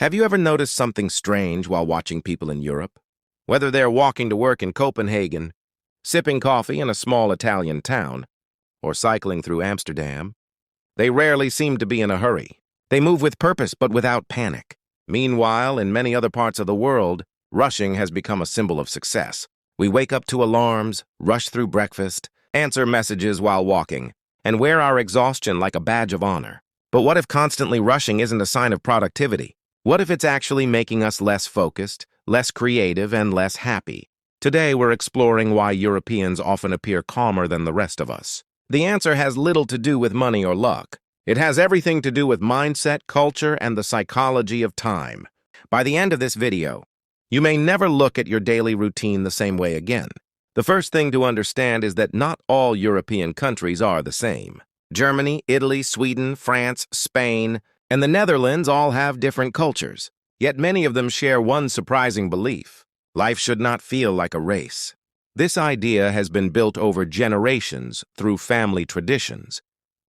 Have you ever noticed something strange while watching people in Europe? Whether they're walking to work in Copenhagen, sipping coffee in a small Italian town, or cycling through Amsterdam, they rarely seem to be in a hurry. They move with purpose but without panic. Meanwhile, in many other parts of the world, rushing has become a symbol of success. We wake up to alarms, rush through breakfast, answer messages while walking, and wear our exhaustion like a badge of honor. But what if constantly rushing isn't a sign of productivity? What if it's actually making us less focused, less creative, and less happy? Today, we're exploring why Europeans often appear calmer than the rest of us. The answer has little to do with money or luck. It has everything to do with mindset, culture, and the psychology of time. By the end of this video, you may never look at your daily routine the same way again. The first thing to understand is that not all European countries are the same. Germany, Italy, Sweden, France, Spain, and the Netherlands all have different cultures. Yet many of them share one surprising belief: life should not feel like a race. This idea has been built over generations through family traditions,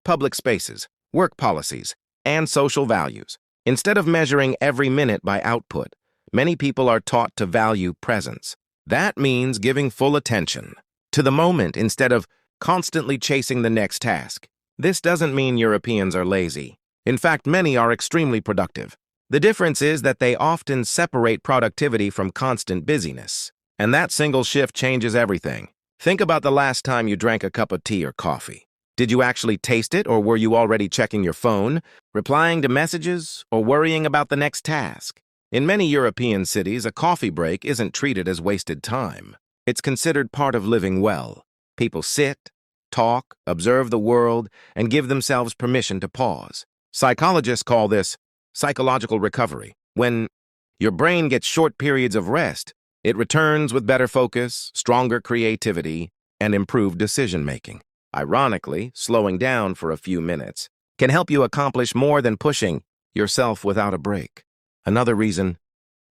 public spaces, work policies, and social values. Instead of measuring every minute by output, many people are taught to value presence. That means giving full attention to the moment instead of constantly chasing the next task. This doesn't mean Europeans are lazy. In fact, many are extremely productive. The difference is that they often separate productivity from constant busyness. And that single shift changes everything. Think about the last time you drank a cup of tea or coffee. Did you actually taste it, or were you already checking your phone, replying to messages, or worrying about the next task? In many European cities, a coffee break isn't treated as wasted time. It's considered part of living well. People sit, talk, observe the world, and give themselves permission to pause. Psychologists call this psychological recovery. When your brain gets short periods of rest, it returns with better focus, stronger creativity, and improved decision-making. Ironically, slowing down for a few minutes can help you accomplish more than pushing yourself without a break. Another reason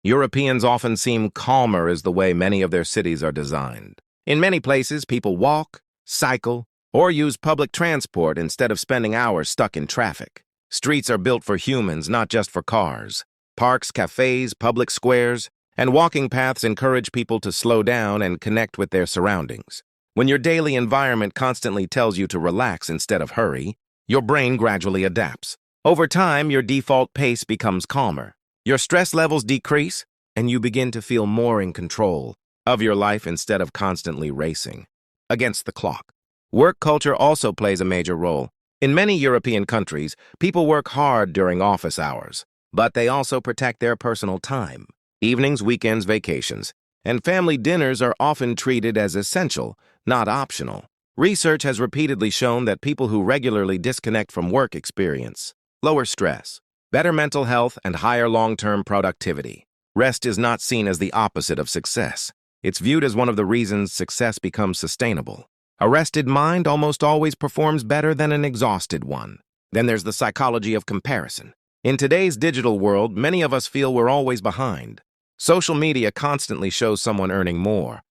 Europeans often seem calmer is the way many of their cities are designed. In many places, people walk, cycle, or use public transport instead of spending hours stuck in traffic. Streets are built for humans, not just for cars. Parks, cafes, public squares, and walking paths encourage people to slow down and connect with their surroundings. When your daily environment constantly tells you to relax instead of hurry, your brain gradually adapts. Over time, your default pace becomes calmer. Your stress levels decrease, and you begin to feel more in control of your life instead of constantly racing against the clock. Work culture also plays a major role. In many European countries, people work hard during office hours, but they also protect their personal time. Evenings, weekends, vacations, and family dinners are often treated as essential, not optional. Research has repeatedly shown that people who regularly disconnect from work experience lower stress, better mental health, and higher long-term productivity. Rest is not seen as the opposite of success. It's viewed as one of the reasons success becomes sustainable. A rested mind almost always performs better than an exhausted one. Then there's the psychology of comparison. In today's digital world, many of us feel we're always behind. Social media constantly shows someone earning more,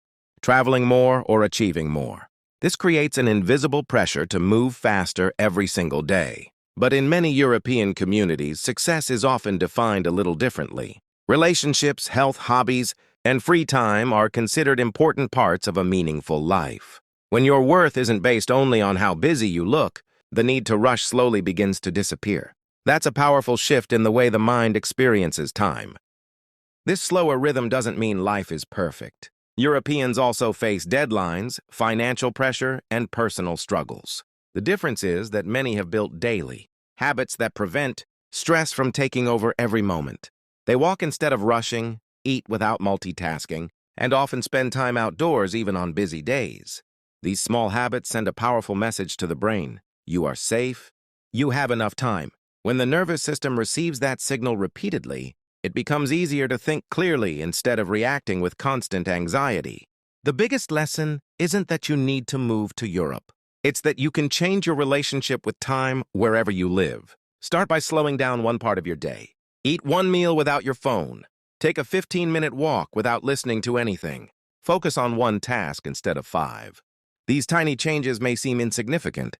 traveling more, or achieving more. This creates an invisible pressure to move faster every single day. But in many European communities, success is often defined a little differently. Relationships, health, hobbies, and free time are considered important parts of a meaningful life. When your worth isn't based only on how busy you look, the need to rush slowly begins to disappear. That's a powerful shift in the way the mind experiences time. This slower rhythm doesn't mean life is perfect. Europeans also face deadlines, financial pressure, and personal struggles. The difference is that many have built daily habits that prevent stress from taking over every moment. They walk instead of rushing, eat without multitasking, and often spend time outdoors even on busy days. These small habits send a powerful message to the brain. You are safe. You have enough time. When the nervous system receives that signal repeatedly, it becomes easier to think clearly instead of reacting with constant anxiety. The biggest lesson isn't that you need to move to Europe. It's that you can change your relationship with time wherever you live. Start by slowing down one part of your day. Eat one meal without your phone. Take a 15-minute walk without listening to anything. Focus on one task instead of 5. These tiny changes may seem insignificant,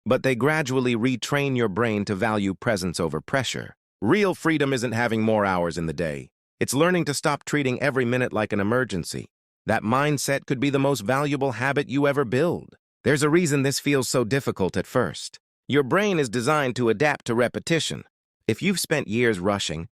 but they gradually retrain your brain to value presence over pressure. Real freedom isn't having more hours in the day. It's learning to stop treating every minute like an emergency. That mindset could be the most valuable habit you ever build. There's a reason this feels so difficult at first. Your brain is designed to adapt to repetition. If you've spent years rushing,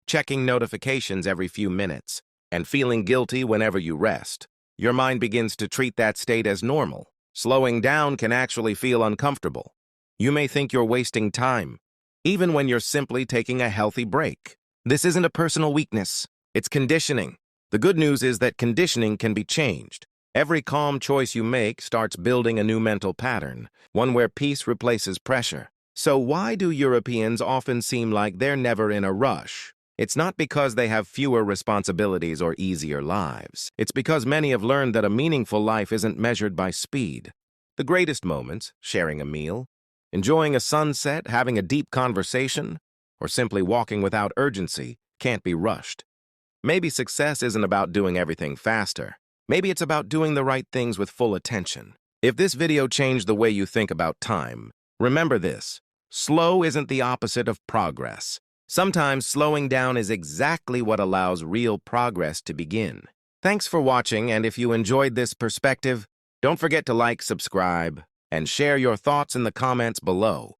checking notifications every few minutes, and feeling guilty whenever you rest, your mind begins to treat that state as normal. Slowing down can actually feel uncomfortable. You may think you're wasting time, even when you're simply taking a healthy break. This isn't a personal weakness. It's conditioning. The good news is that conditioning can be changed. Every calm choice you make starts building a new mental pattern, one where peace replaces pressure. So why do Europeans often seem like they're never in a rush? It's not because they have fewer responsibilities or easier lives. It's because many have learned that a meaningful life isn't measured by speed. The greatest moments, sharing a meal, enjoying a sunset, having a deep conversation, or simply walking without urgency, can't be rushed. Maybe success isn't about doing everything faster. Maybe it's about doing the right things with full attention. If this video changed the way you think about time, remember this: slow isn't the opposite of progress. Sometimes slowing down is exactly what allows real progress to begin. Thanks for watching, and if you enjoyed this perspective, don't forget to like, subscribe, and share your thoughts in the comments below.